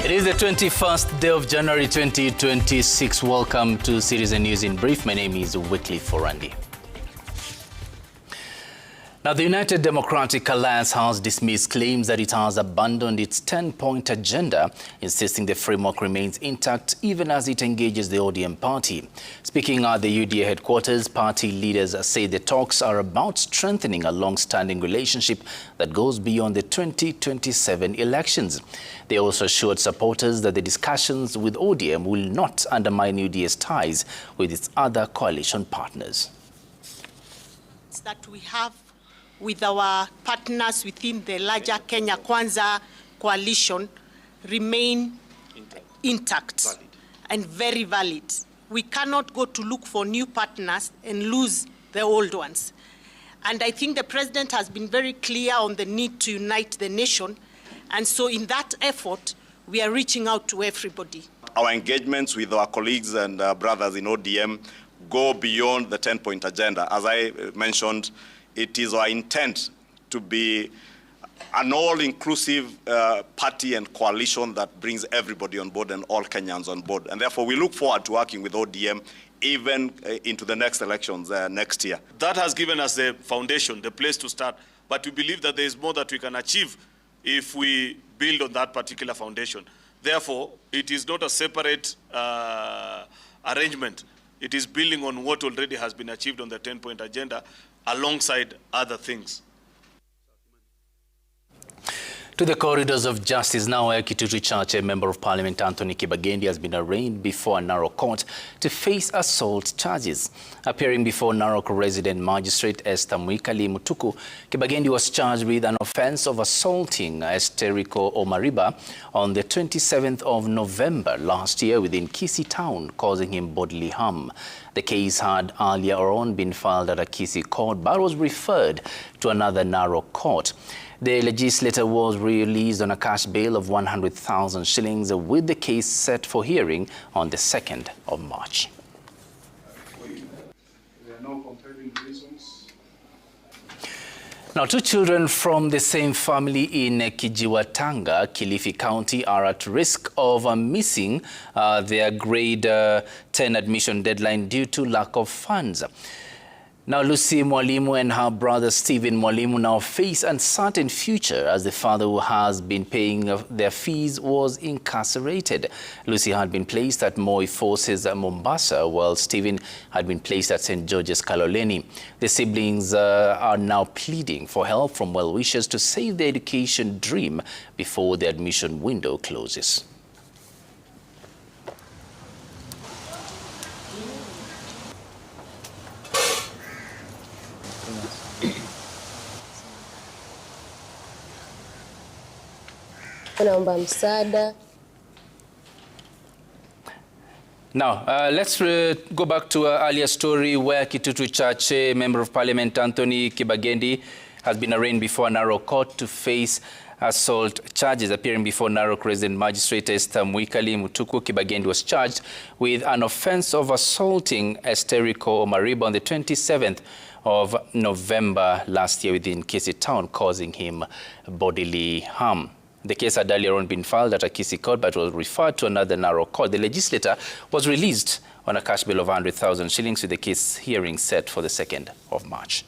It is the 21st day of January 2026. Welcome to Citizen News in Brief. My name is Wycliffe Forandi. Now, the United Democratic Alliance has dismissed claims that it has abandoned its 10-point agenda, insisting the framework remains intact even as it engages the ODM party. Speaking at the UDA headquarters, party leaders say the talks are about strengthening a long-standing relationship that goes beyond the 2027 elections. They also assured supporters that the discussions with ODM will not undermine UDA's ties with its other coalition partners. It's that we have with our partners within the larger Kenya Kwanza coalition remain intact and very valid. We cannot go to look for new partners and lose the old ones. And I think the president has been very clear on the need to unite the nation. And so in that effort, we are reaching out to everybody. Our engagements with our colleagues and brothers in ODM go beyond the 10-point agenda. As I mentioned, it is our intent to be an all-inclusive party and coalition that brings everybody on board and all Kenyans on board. And therefore, we look forward to working with ODM even into the next elections next year. That has given us the foundation, the place to start. But we believe that there is more that we can achieve if we build on that particular foundation. Therefore, it is not a separate arrangement. It is building on what already has been achieved on the 10-point agenda alongside other things. To the corridors of justice now, Kitutu Chache Member of Parliament Anthony Kibagendi has been arraigned before a Narok court to face assault charges. Appearing before Narok resident magistrate Esther Mwikali Mutuku, Kibagendi was charged with an offense of assaulting Esterico Omariba on the 27th of November last year within Kisii town, causing him bodily harm. The case had earlier on been filed at a Kisii court but was referred to another Narok court. The legislator was released on a cash bail of 100,000 shillings with the case set for hearing on the 2nd of March. There are no compelling reasons. Now, two children from the same family in Kijiwatanga, Kilifi County, are at risk of missing their grade 10 admission deadline due to lack of funds. Now, Lucy Mwalimu and her brother Stephen Mwalimu now face an uncertain future as the father who has been paying their fees was incarcerated. Lucy had been placed at Moi Forces Mombasa, while Stephen had been placed at St. George's Kaloleni. The siblings are now pleading for help from well-wishers to save their education dream before the admission window closes. Now, let's go back to our earlier story where Kitutu Chache, Member of Parliament Anthony Kibagendi, has been arraigned before a Narok court to face assault charges. Appearing before Narok resident magistrate Esther Mwikali Mutuku, Kibagendi was charged with an offense of assaulting Esterico Omariba on the 27th of November last year within Kisii town, causing him bodily harm. The case had earlier on been filed at a Kisii court but was referred to another Narok court. The legislator was released on a cash bail of 100,000 shillings with the case hearing set for the 2nd of March.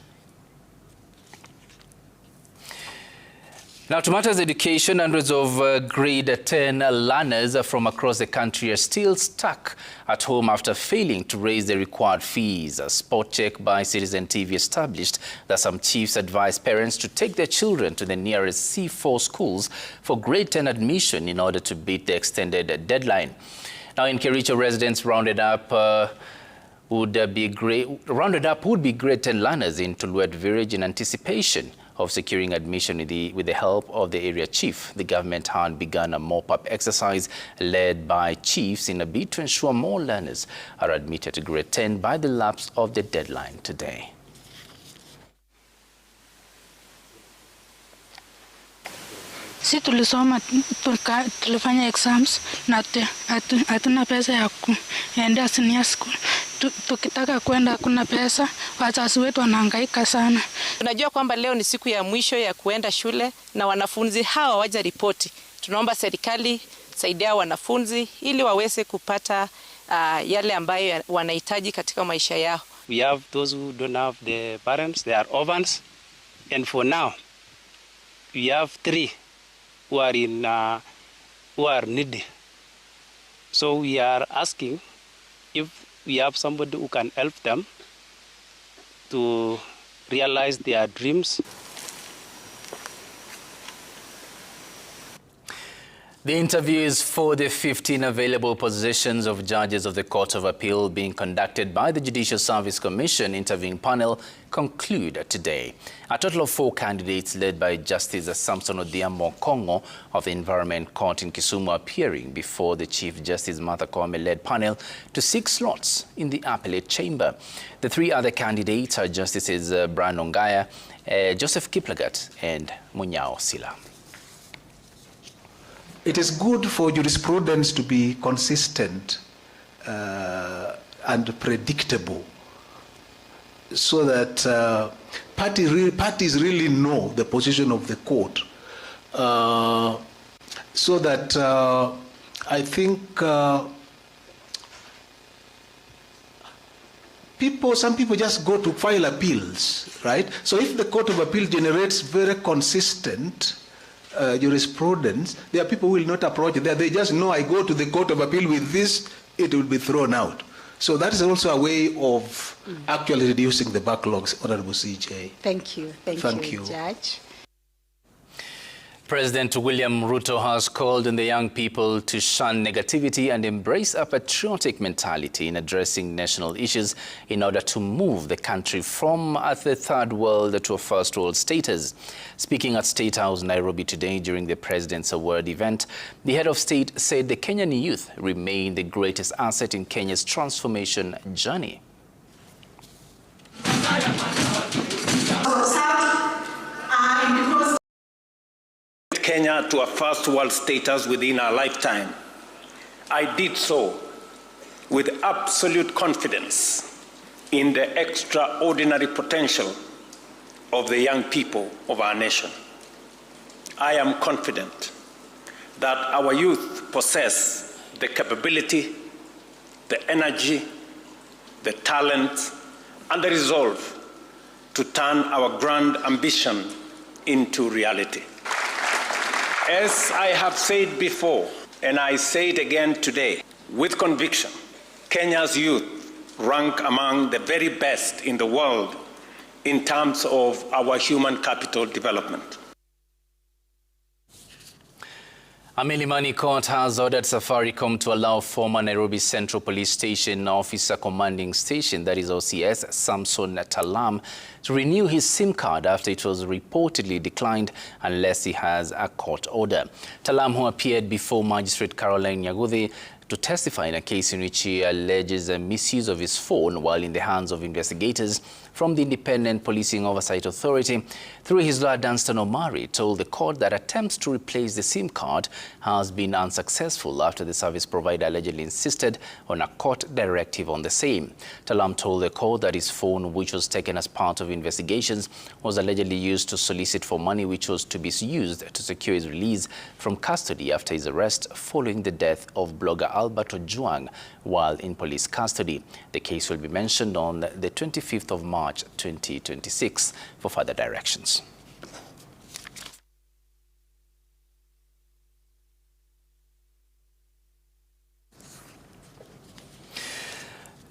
Now, to matters education, hundreds of grade 10 learners from across the country are still stuck at home after failing to raise the required fees. A spot check by Citizen TV established that some chiefs advise parents to take their children to the nearest C4 schools for grade 10 admission in order to beat the extended deadline. Now, in Kericho, residents rounded up would be grade 10 learners in Tuluet village in anticipation of securing admission with the help of the area chief. The government had begun a mop-up exercise led by chiefs in a bid to ensure more learners are admitted to grade 10 by the lapse of the deadline today. Si tulisoma tulifanya exams na hatuna pesa ya kuenda senior school. Tukitaka kwenda hakuna pesa, wazazi wetu wanahangaika sana. Tunajua kwamba leo ni siku ya mwisho ya kuenda shule na wanafunzi hawa waja ripoti. Tunaomba serikali kusaidia wanafunzi ili waweze kupata yale ambayo wanahitaji katika maisha yao. We have those who don't have the parents, they are orphans, and for now we have 3 who are needy. So we are asking if we have somebody who can help them to realize their dreams. The interviews for the 15 available positions of judges of the Court of Appeal being conducted by the Judicial Service Commission interviewing panel conclude today. A total of 4 candidates led by Justice Samson Odhiambo Kongo of the Environment Court in Kisumu appearing before the Chief Justice Martha Koome-led panel to 6 slots in the appellate chamber. The 3 other candidates are Justices Brian Ongaya, Joseph Kiplagat and Munyao Sila. It is good for jurisprudence to be consistent and predictable, so that parties really know the position of the court. So that I think some people just go to file appeals, right? So if the Court of Appeal generates very consistent jurisprudence, there are people who will not approach it. They just know, I go to the Court of Appeal with this, it will be thrown out. So that is also a way of actually reducing the backlogs, Honorable CJ. Thank you. Thank you, Judge. President William Ruto has called on the young people to shun negativity and embrace a patriotic mentality in addressing national issues in order to move the country from the third world to a first world status. Speaking at State House, Nairobi today during the President's Award event, the head of state said the Kenyan youth remain the greatest asset in Kenya's transformation journey. Kenya to a first world status within our lifetime. I did so with absolute confidence in the extraordinary potential of the young people of our nation. I am confident that our youth possess the capability, the energy, the talent, and the resolve to turn our grand ambition into reality. As I have said before, and I say it again today, with conviction, Kenya's youth rank among the very best in the world in terms of our human capital development. A Milimani court has ordered Safaricom to allow former Nairobi Central Police Station Officer Commanding Station, that is OCS, Samson Tala, to renew his SIM card after it was reportedly declined unless he has a court order. Tala, who appeared before Magistrate Caroline Nyaguthi to testify in a case in which he alleges a misuse of his phone while in the hands of investigators from the Independent Policing Oversight Authority, through his lawyer Danstan Omari, told the court that attempts to replace the SIM card has been unsuccessful after the service provider allegedly insisted on a court directive on the same. Talam told the court that his phone, which was taken as part of investigations, was allegedly used to solicit for money which was to be used to secure his release from custody after his arrest following the death of blogger Albert Ojwang while in police custody. The case will be mentioned on the 25th of March 2026 for further directions.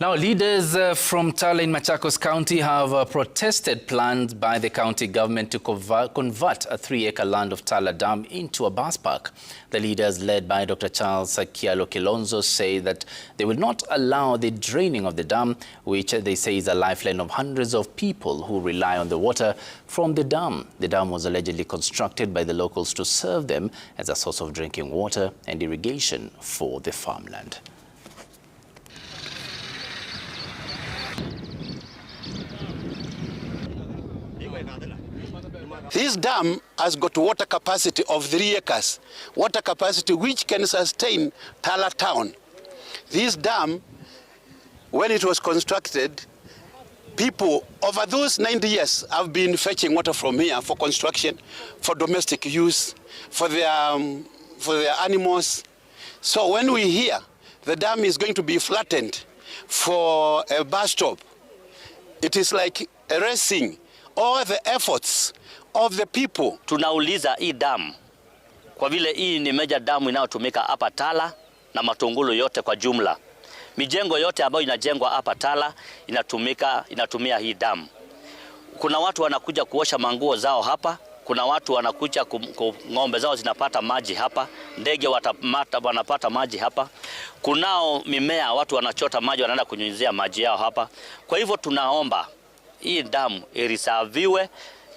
Now, leaders from Tala in Machakos County have protested plans by the county government to convert a 3-acre land of Tala Dam into a bus park. The leaders, led by Dr. Charles Kialo Kilonzo, say that they will not allow the draining of the dam, which they say is a lifeline of hundreds of people who rely on the water from the dam. The dam was allegedly constructed by the locals to serve them as a source of drinking water and irrigation for the farmland. This dam has got water capacity of 3 acres, water capacity which can sustain Tala town. This dam, when it was constructed, people over those 90 years have been fetching water from here for construction, for domestic use, for their animals. So when we hear the dam is going to be flattened for a bus stop, it is like erasing all the efforts of the people. Tunauliza hii dam, kwa vile hii ni major damu inayotumika hapa Tala na Matungulu yote kwa jumla. Mijengo yote ambayo inajengwa hapa Tala inatumia hii damu. Kuna watu wanakuja kuosha manguo zao hapa, kuna watu wanakuja ng'ombe zao zinapata maji hapa, ndege wanapata maji hapa. Kunao mimea watu wanachota maji wanaenda kunyunyizia maji yao hapa. Kwa hivyo tunaomba hii damu irisaviwe,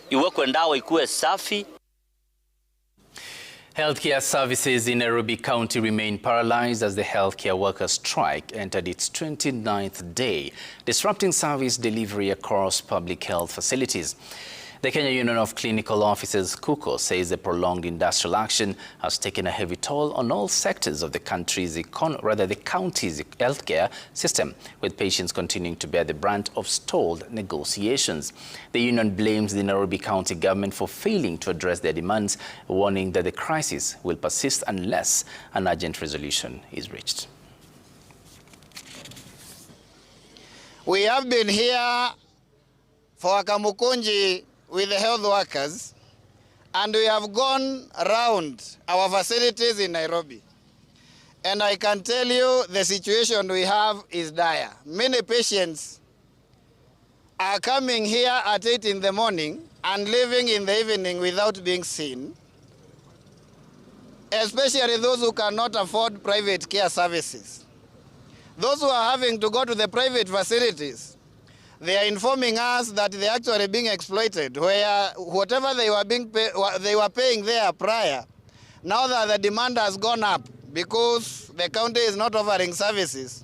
iwekwe ndawa ikuwe safi. Healthcare services in Nairobi County remain paralyzed as the healthcare workers' strike entered its 29th day, disrupting service delivery across public health facilities. The Kenya Union of Clinical Officers, KUCO, says the prolonged industrial action has taken a heavy toll on all sectors of the country's the county's healthcare system, with patients continuing to bear the brunt of stalled negotiations. The union blames the Nairobi County government for failing to address their demands, warning that the crisis will persist unless an urgent resolution is reached. We have been here for Kamukunji with the health workers, and we have gone around our facilities in Nairobi. And I can tell you the situation we have is dire. Many patients are coming here at 8 in the morning and leaving in the evening without being seen, especially those who cannot afford private care services. Those who are having to go to the private facilities, they are informing us that they are actually being exploited, where whatever they were paying there prior, now that the demand has gone up because the county is not offering services,